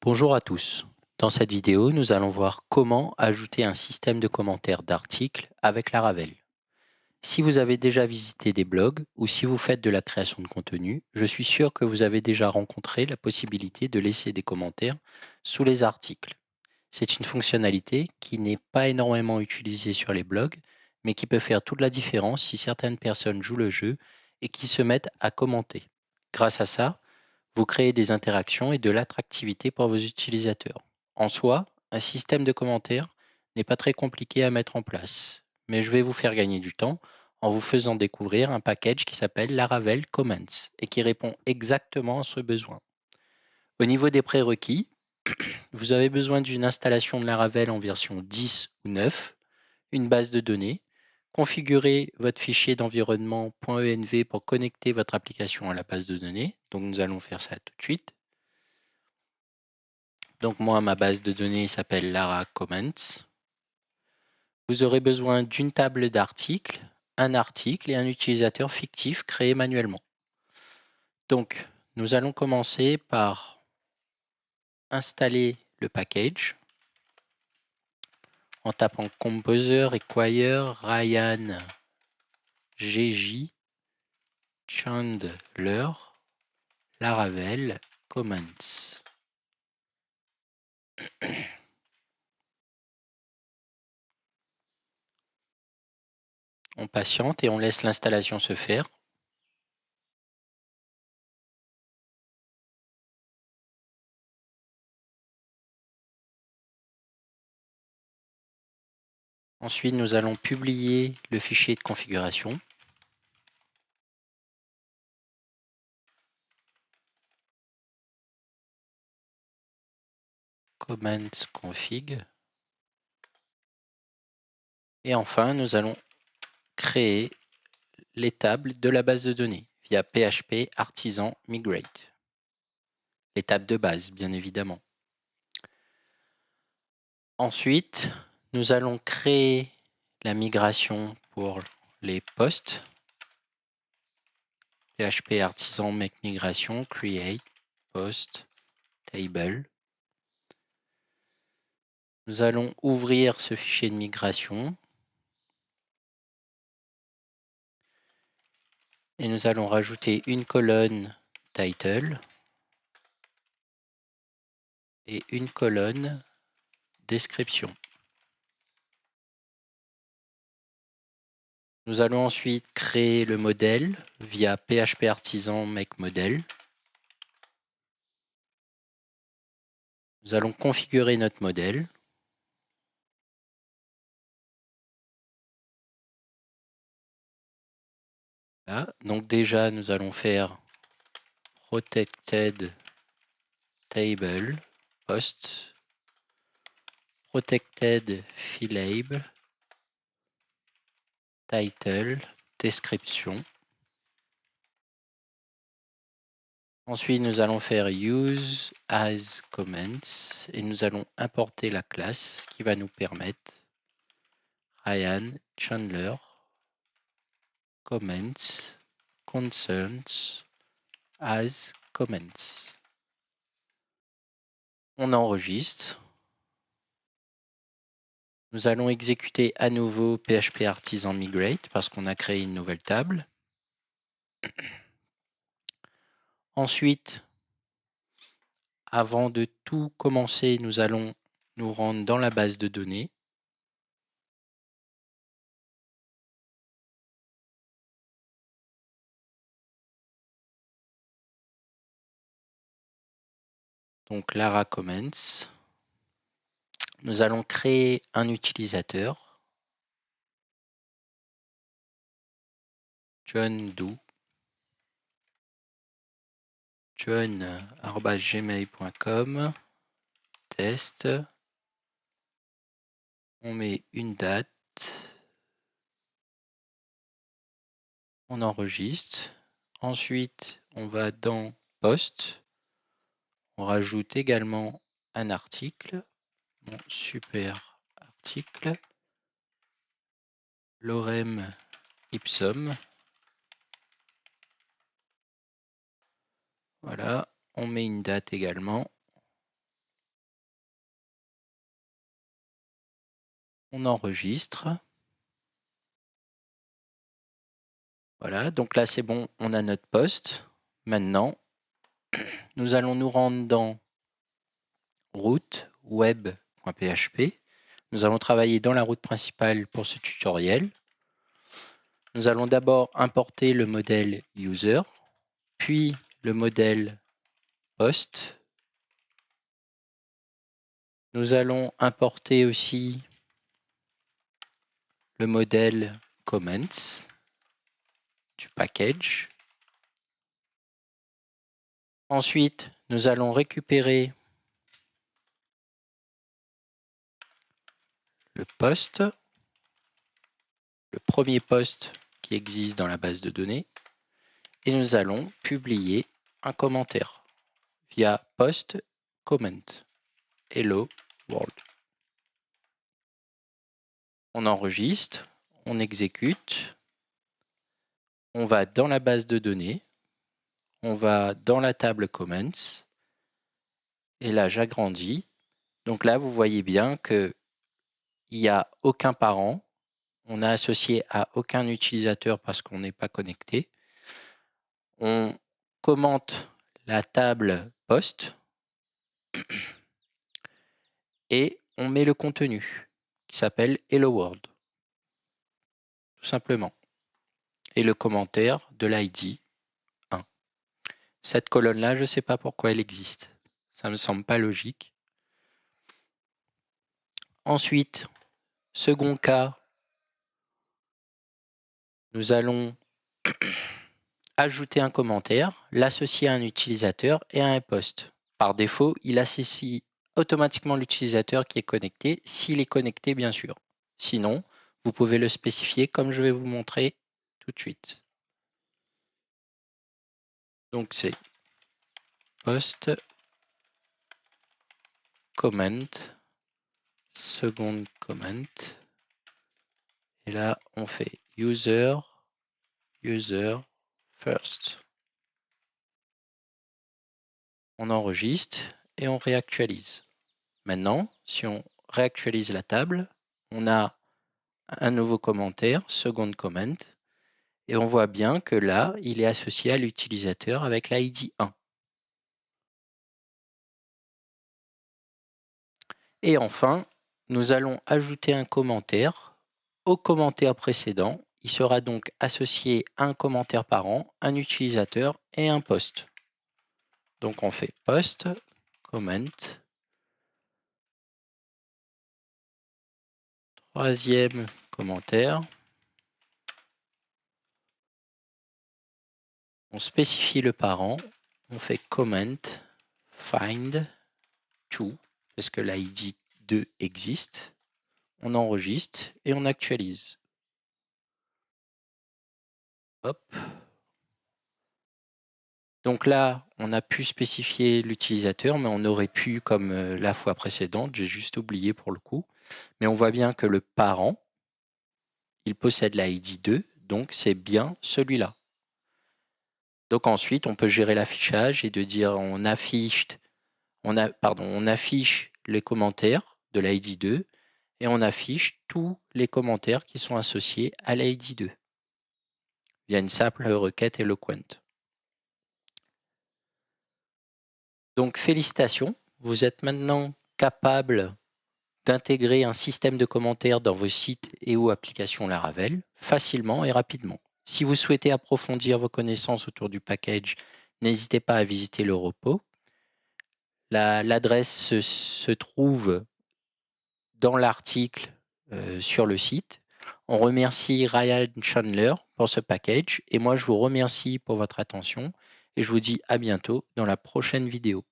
Bonjour à tous. Dans cette vidéo, nous allons voir comment ajouter un système de commentaires d'articles avec Laravel. Si vous avez déjà visité des blogs ou si vous faites de la création de contenu, je suis sûr que vous avez déjà rencontré la possibilité de laisser des commentaires sous les articles. C'est une fonctionnalité qui n'est pas énormément utilisée sur les blogs, mais qui peut faire toute la différence si certaines personnes jouent le jeu et qui se mettent à commenter. Grâce à ça, vous créez des interactions et de l'attractivité pour vos utilisateurs. En soi, un système de commentaires n'est pas très compliqué à mettre en place, mais je vais vous faire gagner du temps en vous faisant découvrir un package qui s'appelle Laravel Comments et qui répond exactement à ce besoin. Au niveau des prérequis, vous avez besoin d'une installation de Laravel en version 10 ou 9, une base de données, configurer votre fichier d'environnement .env pour connecter votre application à la base de données. Donc nous allons faire ça tout de suite. Donc moi, ma base de données s'appelle Lara Comments. Vous aurez besoin d'une table d'articles, un article et un utilisateur fictif créé manuellement. Donc, nous allons commencer par installer le package en tapant Composer, Require, Ryan, GJ, Chandler, Laravel, Comments. On patiente et on laisse l'installation se faire. Ensuite, nous allons publier le fichier de configuration. Comments config. Et enfin, nous allons créer les tables de la base de données via PHP Artisan Migrate. Les tables de base, bien évidemment. Ensuite, nous allons créer la migration pour les postes. PHP Artisan make migration, create, post, table. Nous allons ouvrir ce fichier de migration. Et nous allons rajouter une colonne title et une colonne description. Nous allons ensuite créer le modèle via PHP Artisan make model. Nous allons configurer notre modèle. Là. Donc déjà, nous allons faire protected table post, protected filable, title, description. Ensuite, nous allons faire use as comments et nous allons importer la classe qui va nous permettre Ryan Chandler comments concerns as comments. On enregistre. Nous allons exécuter à nouveau PHP Artisan Migrate parce qu'on a créé une nouvelle table. Ensuite, avant de tout commencer, nous allons nous rendre dans la base de données. Donc Lara Comments. Nous allons créer un utilisateur. John Doe. john@gmail.com. Test. On met une date. On enregistre. Ensuite, on va dans Post. On rajoute également un article. Mon super article. Lorem ipsum. Voilà. On met une date également. On enregistre. Voilà, donc là c'est bon, on a notre poste. Maintenant, nous allons nous rendre dans route web.php. Nous allons travailler dans la route principale pour ce tutoriel. Nous allons d'abord importer le modèle user, puis le modèle post. Nous allons importer aussi le modèle comments du package. Ensuite, nous allons récupérer le post, le premier post qui existe dans la base de données, et nous allons publier un commentaire via post comment hello world. On enregistre, on exécute, on va dans la base de données, on va dans la table comments, et là j'agrandis. Donc là, vous voyez bien qu'il n'y a aucun parent, on n'a associé à aucun utilisateur parce qu'on n'est pas connecté. On commente la table post et on met le contenu qui s'appelle Hello World, tout simplement, et le commentaire de l'ID 1. Cette colonne-là, je ne sais pas pourquoi elle existe. Ça ne me semble pas logique. Ensuite, second cas, nous allons ajouter un commentaire, l'associer à un utilisateur et à un post. Par défaut, il associe automatiquement l'utilisateur qui est connecté, s'il est connecté bien sûr. Sinon, vous pouvez le spécifier comme je vais vous montrer tout de suite. Donc c'est post comment, second comment, et là on fait user first. On enregistre et on réactualise. Maintenant, si on réactualise la table, on a un nouveau commentaire, second comment, et on voit bien que là, il est associé à l'utilisateur avec l'ID 1. Et enfin, nous allons ajouter un commentaire au commentaire précédent. Il sera donc associé à un commentaire parent, un utilisateur et un post. Donc on fait post, comment, troisième commentaire. On spécifie le parent, on fait comment, find, to, parce que l'ID 2 existe. On enregistre et on actualise. Hop. Donc là, on a pu spécifier l'utilisateur, mais on aurait pu, comme la fois précédente, j'ai juste oublié pour le coup. Mais on voit bien que le parent, il possède l'ID 2, donc c'est bien celui-là. Donc ensuite, on peut gérer l'affichage et de dire on affiche les commentaires de l'ID 2 et on affiche tous les commentaires qui sont associés à l'ID 2 via une simple requête Eloquent. Donc félicitations, vous êtes maintenant capable d'intégrer un système de commentaires dans vos sites et ou applications Laravel facilement et rapidement. Si vous souhaitez approfondir vos connaissances autour du package, n'hésitez pas à visiter le repo. L'adresse se trouve dans l'article sur le site. On remercie Ryan Chandler pour ce package et moi je vous remercie pour votre attention et je vous dis à bientôt dans la prochaine vidéo.